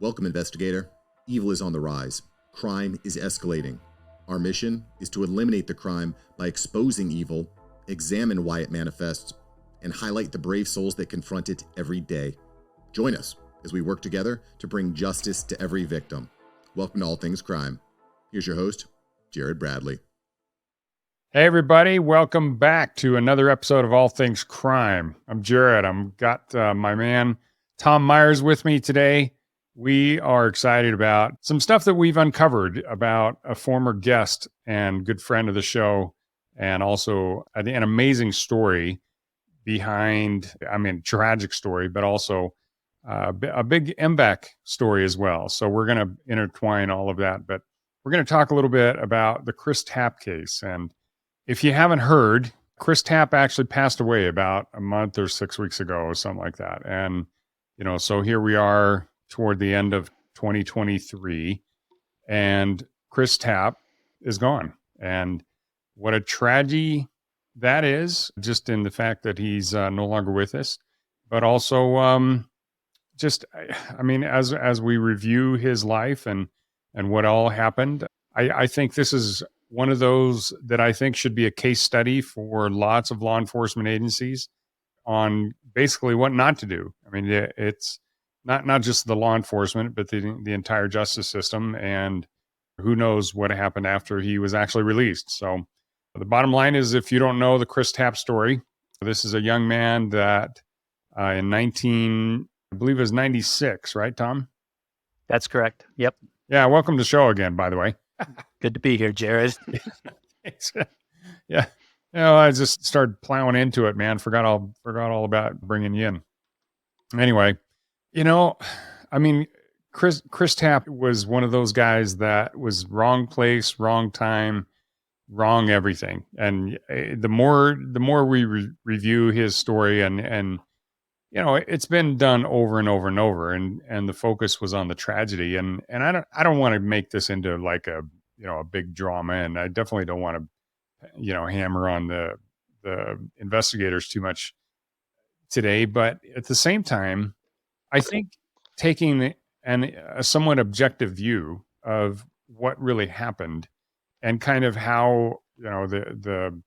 Welcome, investigator. Evil is on the rise. Crime is escalating. Our mission is to eliminate the crime by exposing evil, examine why it manifests, and highlight the brave souls that confront it every day. Join us as we work together to bring justice to every victim. Welcome to All Things Crime. Here's your host, Jared Bradley. Hey everybody, welcome back to another episode of All Things Crime. I'm Jared. I've got my man Tom Myers with me today. We are excited about some stuff that we've uncovered about a former guest and good friend of the show, and also an amazing story behind, tragic story, but also a big MBAC story as well. So we're going to intertwine all of that, but we're going to talk a little bit about the Chris Tapp case. And if you haven't heard, Chris Tapp actually passed away about a month or 6 weeks ago or something like that. And, so here we are toward the end of 2023 and Chris Tapp is gone. And what a tragedy that is, just in the fact that he's no longer with us, but also as we review his life and what all happened, I think this is one of those that I think should be a case study for lots of law enforcement agencies on basically what not to do. I mean, it's not just the law enforcement, but the entire justice system, and who knows what happened after he was actually released. So the bottom line is, if you don't know the Chris Tapp story, this is a young man that in I believe it was 96, right, Tom? That's correct. Yep. Yeah. Welcome to the show again, by the way. Good to be here, Jared. Yeah. I just started plowing into it, man. Forgot all about bringing you in. Anyway, Chris Tapp was one of those guys that was wrong place, wrong time, wrong everything. And the more we review his story and it's been done over and over and over, and the focus was on the tragedy. And I don't want to make this into like a big drama, and I definitely don't want to hammer on the investigators too much today. But at the same time, I think taking a somewhat objective view of what really happened and kind of how the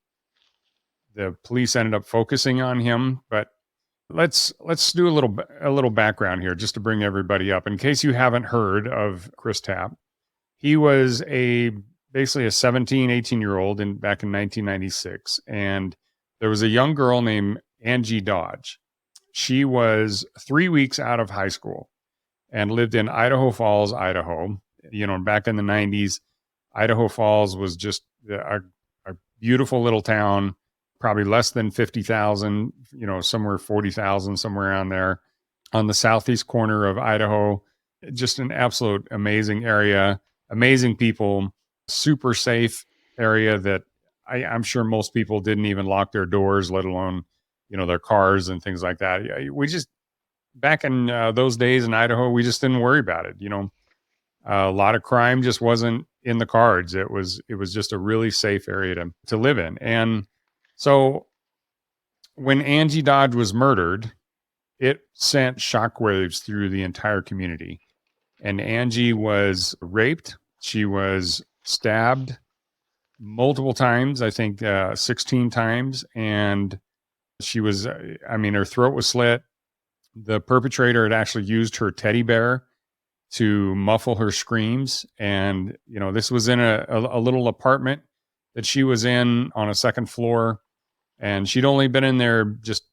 police ended up focusing on him. But let's do a little background here just to bring everybody up in case you haven't heard of Chris Tapp. He was basically a 17, 18-year-old back in 1996, and there was a young girl named Angie Dodge. She was 3 weeks out of high school and lived in Idaho Falls, Idaho. Back in the 90s, Idaho Falls was just a beautiful little town, probably less than 50,000, somewhere 40,000, somewhere around there on the southeast corner of Idaho. Just an absolute amazing area, amazing people, super safe area that I'm sure most people didn't even lock their doors, let alone, their cars and things like that. We just, back in those days in Idaho, we just didn't worry about it. A lot of crime just wasn't in the cards. It was just a really safe area to live in. And so when Angie Dodge was murdered, it sent shockwaves through the entire community. And Angie was raped. She was stabbed multiple times, I think 16 times. And she was, her throat was slit. The perpetrator had actually used her teddy bear to muffle her screams. And, this was in a little apartment that she was in on a second floor. And she'd only been in there just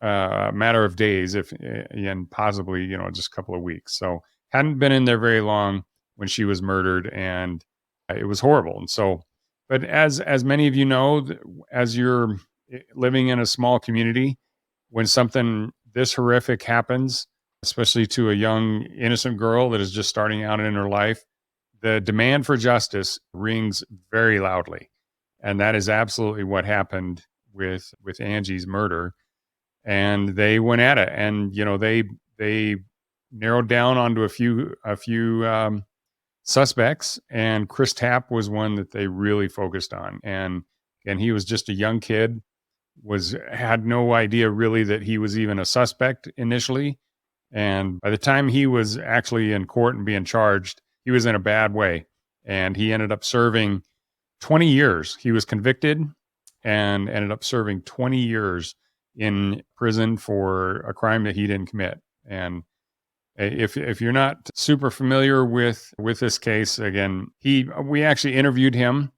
a matter of days, and possibly, just a couple of weeks. So hadn't been in there very long when she was murdered, and it was horrible. And so, but as many of you know, as you're living in a small community, when something this horrific happens, especially to a young, innocent girl that is just starting out in her life, the demand for justice rings very loudly. And that is absolutely what happened with Angie's murder. And they went at it, and they narrowed down onto a few suspects, and Chris Tapp was one that they really focused on. And he was just a young kid, had no idea really that he was even a suspect initially. And by the time he was actually in court and being charged, he was in a bad way. And he ended up serving 20 years. He was convicted and ended up serving 20 years in prison for a crime that he didn't commit. And if you're not super familiar with this case, again, we actually interviewed him.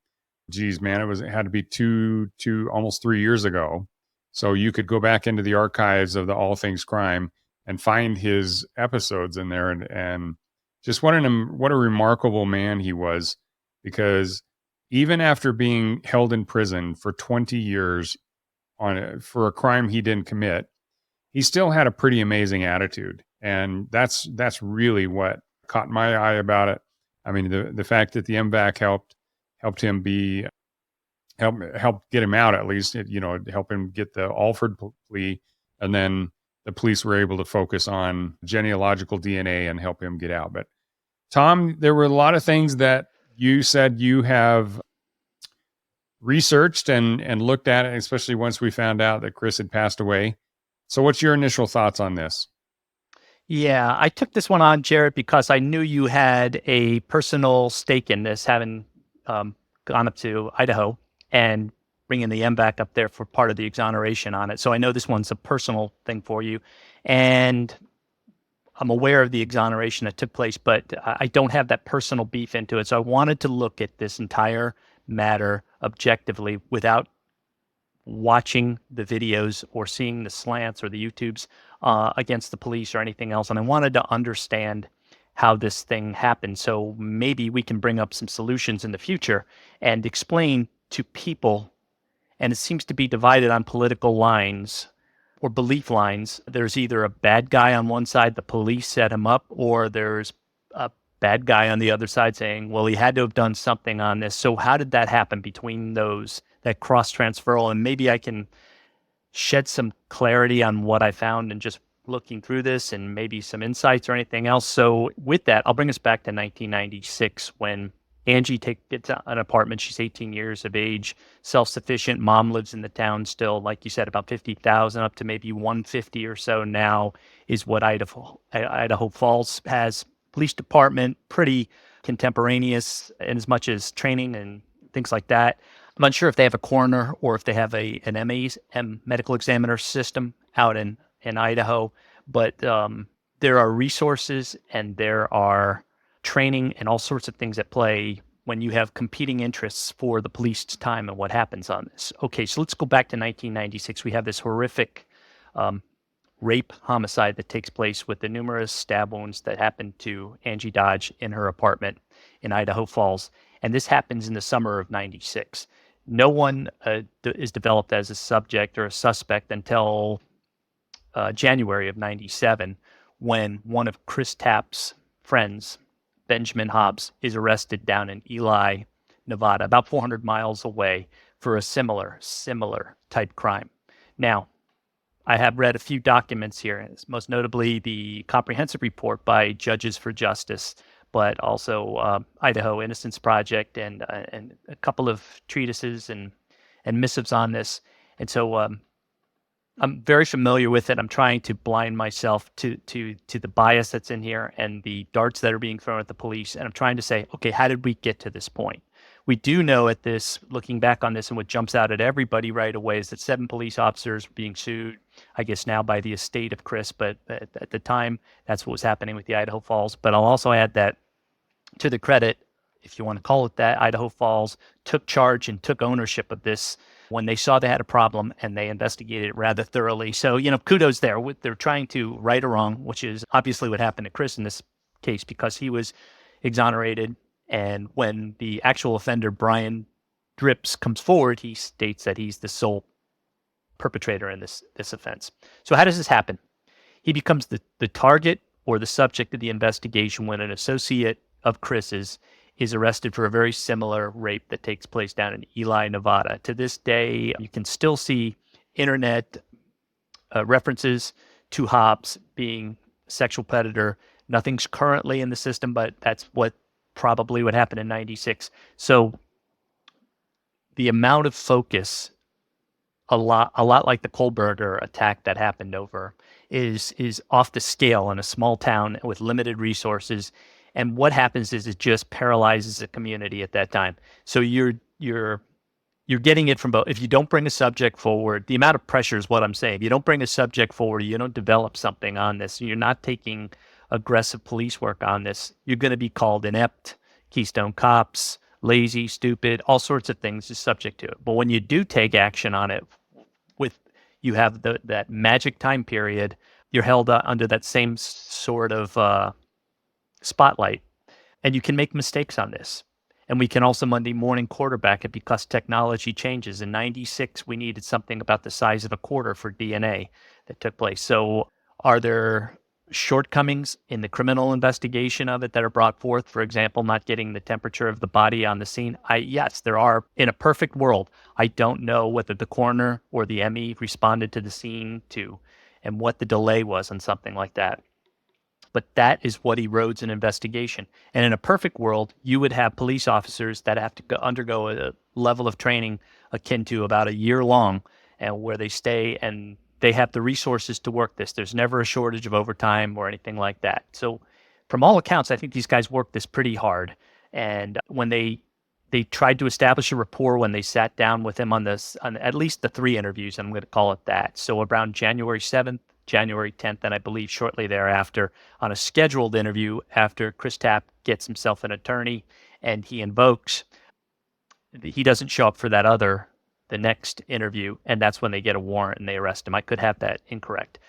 Geez, man, it had to be two almost 3 years ago. So you could go back into the archives of the All Things Crime and find his episodes in there, and just what a remarkable man he was, because even after being held in prison for 20 years for a crime he didn't commit, he still had a pretty amazing attitude. And that's really what caught my eye about it. I mean, the fact that the MVAC helped him help get him out, at least, help him get the Alford plea. And then the police were able to focus on genealogical DNA and help him get out. But Tom, there were a lot of things that you said you have researched and looked at, especially once we found out that Chris had passed away. So what's your initial thoughts on this? Yeah, I took this one on, Jared, because I knew you had a personal stake in this, having gone up to Idaho and bringing the MVAC up there for part of the exoneration on it. So I know this one's a personal thing for you. And I'm aware of the exoneration that took place, but I don't have that personal beef into it. So I wanted to look at this entire matter objectively without watching the videos or seeing the slants or the YouTubes against the police or anything else. And I wanted to understand how this thing happened. So maybe we can bring up some solutions in the future and explain to people. And it seems to be divided on political lines or belief lines. There's either a bad guy on one side, the police set him up, or there's a bad guy on the other side saying, well, he had to have done something on this. So how did that happen between those, that cross-transferal? And maybe I can shed some clarity on what I found and just looking through this, and maybe some insights or anything else. So with that, I'll bring us back to 1996 when Angie gets an apartment. She's 18 years of age, self-sufficient. Mom lives in the town still, like you said, about 50,000 up to maybe 150 or so now is what Idaho Falls has. Police department, pretty contemporaneous in as much as training and things like that. I'm unsure if they have a coroner or if they have an medical examiner system out in Idaho, but there are resources and there are training and all sorts of things at play when you have competing interests for the police time and what happens on this. Okay, so let's go back to 1996. We have this horrific rape homicide that takes place with the numerous stab wounds that happened to Angie Dodge in her apartment in Idaho Falls. And this happens in the summer of 96. No one is developed as a subject or a suspect until January of 97, when one of Chris Tapp's friends, Benjamin Hobbs, is arrested down in Ely, Nevada, about 400 miles away, for a similar type crime. Now, I have read a few documents here, most notably the comprehensive report by Judges for Justice, but also Idaho Innocence Project and a couple of treatises and missives on this. And so I'm very familiar with it. I'm trying to blind myself to the bias that's in here and the darts that are being thrown at the police. And I'm trying to say, okay, how did we get to this point? We do know at this, looking back on this, and what jumps out at everybody right away is that 7 police officers are being sued, I guess now by the estate of Chris, but at the time, that's what was happening with the Idaho Falls. But I'll also add that to the credit, if you want to call it that, Idaho Falls took charge and took ownership of this when they saw they had a problem, and they investigated it rather thoroughly. So, kudos there. They're trying to right a wrong, which is obviously what happened to Chris in this case, because he was exonerated. And when the actual offender, Brian Drips, comes forward, he states that he's the sole perpetrator in this offense. So how does this happen? He becomes the target or the subject of the investigation when an associate of Chris's is arrested for a very similar rape that takes place down in Ely, Nevada. To this day, you can still see internet references to Hobbs being a sexual predator. Nothing's currently in the system, but that's probably what happened in 96. So the amount of focus, a lot like the Kohlberger attack that happened over is off the scale in a small town with limited resources. And what happens is it just paralyzes the community at that time. So you're getting it from both. If you don't bring a subject forward, the amount of pressure is what I'm saying. If you don't bring a subject forward, you don't develop something on this, you're not taking aggressive police work on this, you're going to be called inept, Keystone Cops, lazy, stupid, all sorts of things is subject to it. But when you do take action on it, you have that magic time period, you're held under that same sort of spotlight, and you can make mistakes on this. And we can also Monday morning quarterback it because technology changes. In 96, we needed something about the size of a quarter for DNA that took place. So are there shortcomings in the criminal investigation of it that are brought forth? For example, not getting the temperature of the body on the scene? Yes, there are. In a perfect world, I don't know whether the coroner or the ME responded to the scene and what the delay was on something like that. But that is what erodes an investigation. And in a perfect world, you would have police officers that have to undergo a level of training akin to about a year long, and where they stay and they have the resources to work this. There's never a shortage of overtime or anything like that. So from all accounts, I think these guys worked this pretty hard. And when they tried to establish a rapport when they sat down with him on at least the 3 interviews, I'm going to call it that. So around January 7th, January 10th, and I believe shortly thereafter on a scheduled interview after Chris Tapp gets himself an attorney and he doesn't show up for the next interview, and that's when they get a warrant and they arrest him. I could have that incorrect.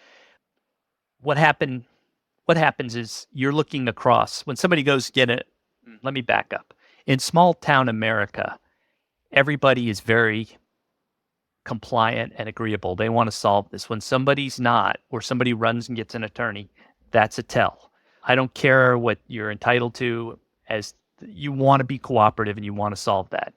What happens is you're looking across. When somebody goes let me back up. In small town America, everybody is very compliant and agreeable. They want to solve this. When somebody's not, or somebody runs and gets an attorney, that's a tell. I don't care what you're entitled to, as you want to be cooperative and you want to solve that.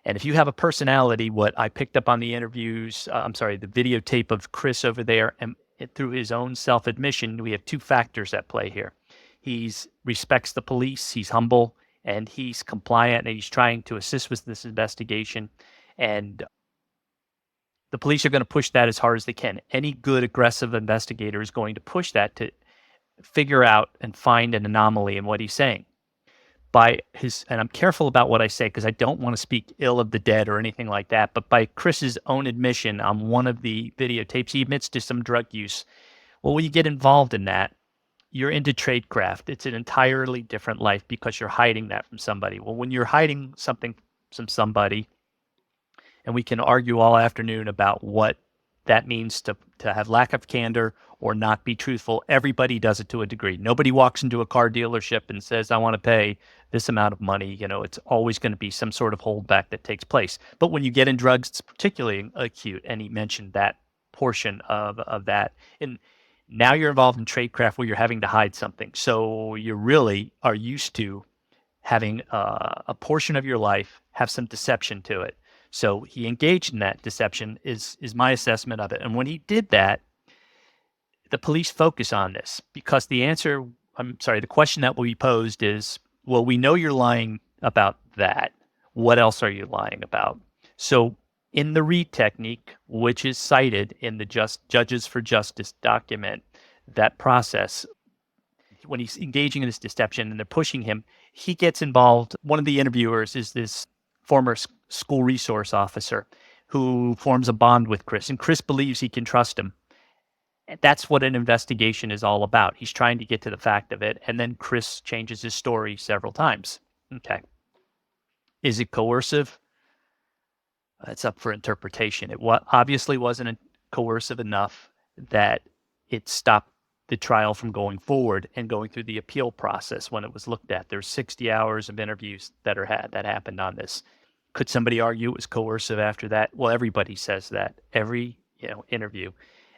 And if you have a personality, what I picked up on the interviews, the videotape of Chris over there, and through his own self-admission, we have 2 factors at play here. He respects the police, he's humble, and he's compliant, and he's trying to assist with this investigation. And the police are going to push that as hard as they can. Any good, aggressive investigator is going to push that to figure out and find an anomaly in what he's saying. And I'm careful about what I say because I don't want to speak ill of the dead or anything like that, but by Chris's own admission on one of the videotapes, he admits to some drug use. Well, when you get involved in that, you're into tradecraft. It's an entirely different life because you're hiding that from somebody. Well, when you're hiding something from somebody, and we can argue all afternoon about what that means to have lack of candor or not be truthful. Everybody does it to a degree. Nobody walks into a car dealership and says, I want to pay this amount of money. It's always going to be some sort of holdback that takes place. But when you get in drugs, it's particularly acute. And he mentioned that portion of that. And now you're involved in tradecraft where you're having to hide something. So you really are used to having a portion of your life have some deception to it. So he engaged in that deception is my assessment of it. And when he did that, the police focus on this because the question that will be posed is, well, we know you're lying about that. What else are you lying about? So in the Reed technique, which is cited in the Judges for Justice document, that process, when he's engaging in this deception and they're pushing him, he gets involved. One of the interviewers is this former school resource officer who forms a bond with Chris, and Chris believes he can trust him. And that's what an investigation is all about. He's trying to get to the fact of it, and then Chris changes his story several times. Okay. Is it coercive? That's up for interpretation. It obviously wasn't coercive enough that it stopped the trial from going forward and going through the appeal process when it was looked at. There's 60 hours of interviews that happened on this. Could somebody argue it was coercive after that? Well, everybody says that. Every interview.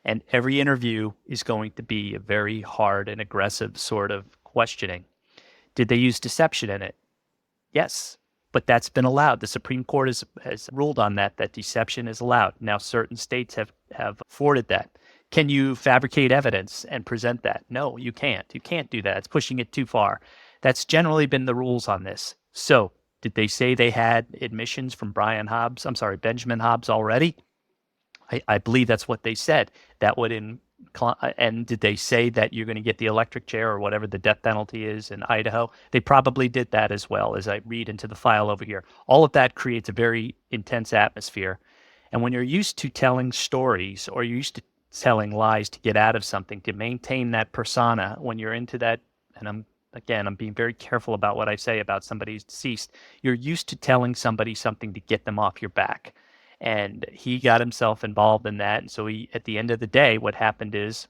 And every interview is going to be a very hard and aggressive sort of questioning. Did they use deception in it? Yes, but that's been allowed. The Supreme Court has ruled on that deception is allowed. Now, certain states have afforded that. Can you fabricate evidence and present that? No, you can't. You can't do that. It's pushing it too far. That's generally been the rules on this. So, did they say they had admissions from Benjamin Hobbs already? I believe that's what they said. That would And did they say that you're going to get the electric chair or whatever the death penalty is in Idaho? They probably did that as well, as I read into the file over here. All of that creates a very intense atmosphere. And when you're used to telling stories or you're used to telling lies to get out of something, to maintain that persona, when you're into that, and I'm being very careful about what I say about somebody who's deceased, you're used to telling somebody something to get them off your back. And he got himself involved in that. And so at the end of the day, what happened is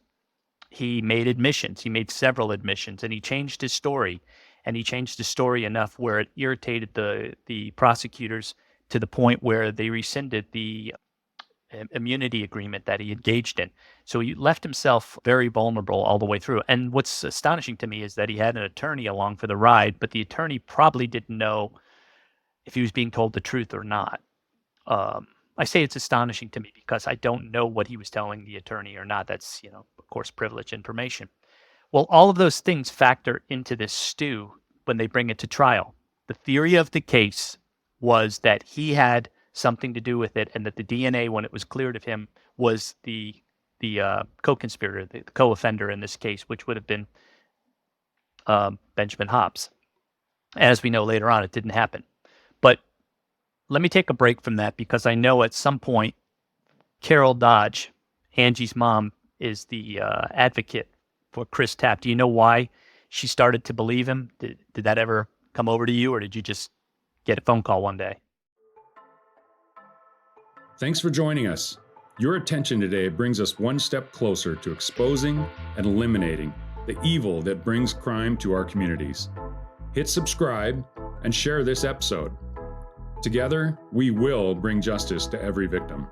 he made admissions. He made several admissions, and he changed his story. And he changed his story enough where it irritated the prosecutors to the point where they rescinded the immunity agreement that he engaged in. So he left himself very vulnerable all the way through. And what's astonishing to me is that he had an attorney along for the ride, but the attorney probably didn't know if he was being told the truth or not. I say it's astonishing to me because I don't know what he was telling the attorney or not. That's, of course, privileged information. Well, all of those things factor into this stew when they bring it to trial. The theory of the case was that he had something to do with it, and that the DNA, when it was cleared of him, was the co-conspirator, the co-offender in this case, which would have been Benjamin Hobbs. As we know later on, it didn't happen. But let me take a break from that, because I know at some point Carol Dodge, Angie's mom, is the advocate for Chris Tapp. Do you know why she started to believe him? Did that ever come over to you, or did you just get a phone call one day? Thanks for joining us. Your attention today brings us one step closer to exposing and eliminating the evil that brings crime to our communities. Hit subscribe and share this episode. Together, we will bring justice to every victim.